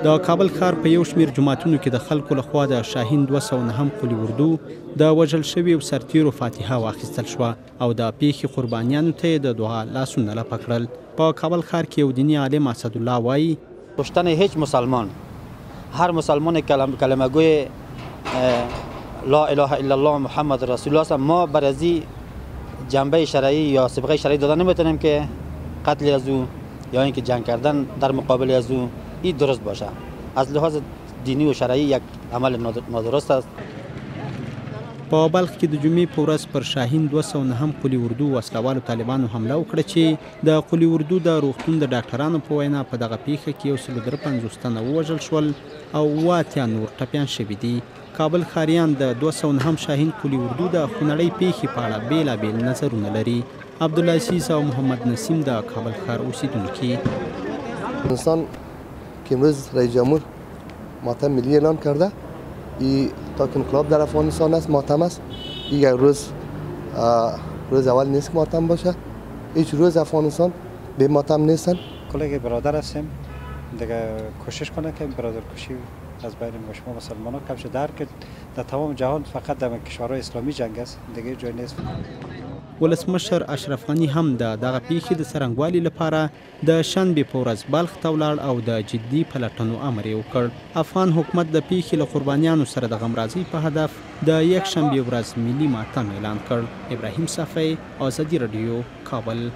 د کابل ښار په یو شمېر جوماتونو کې د خلکو لخوا د شاهین 209 قلي اردو د وژل شویو سرتیرو فاتحه واخیستل شوه او د پیښې قربانیانو ته یې د دعا لاسونه لپه کړل. په کابل ښار کې یو دیني عالم اسدالله وایي کشتن هیچ مسلمان، هر مسلمان کلمه گوی لا اله الا الله محمد رسول الله، ما بر از جنبه شرعی یا سابقه شرعی دادن نمیتونیم که قتل از او یا اینکه جنگ کردن در مقابل از او این درست باشه. از لحاظ دینی و شرعی یک عمل نادرست است. په بلخ کې د جمعې په ورځ پر شاهین 209 قلي اردو وسلوالو طالبانو حمله وکړه چې د قلي اردو د روغتون د ډاکټرانو په وینا په دغه پیښه کې 153 تنه ووژل شول او 8 نور ټپیان شوي دي. کابل ښاریان د 209 شاهین قلي اردو د خونړۍ پیښې په اړه بیلابیل نظرونه لري. عبدالعزیز او محمد نسیم د کابل ښار اوسیدونکي. انسان که امروز رئیس جمهور ماتم ملی اعلان کرده، این تا که انقلاب در افغانستان است ماتم است. این روز اول نیست که ماتم باشه. هیچ روز افغانستان به ماتم نیستن. کلیگ برادر هستیم دیگه، کوشش کنه که برادر کشی از بین شما مسلمان ها کم شه. در تمام جهان فقط در کشورهای اسلامی جنگ است، دیگه جای نیست. ولسمشر اشرف غني هم د دغه پیښې د څرنګوالي لپاره د شنبې په ورځ بلخ ته ولاړ او د جدي پلټنو امر یې وکړ. افغان حکومت د پیښې له قربانیانو سره د غمرازۍ په هدف د یکشنبې ورځ ملي ماتم اعلان کړ. ابراهیم صافی، آزادي رادیو، کابل.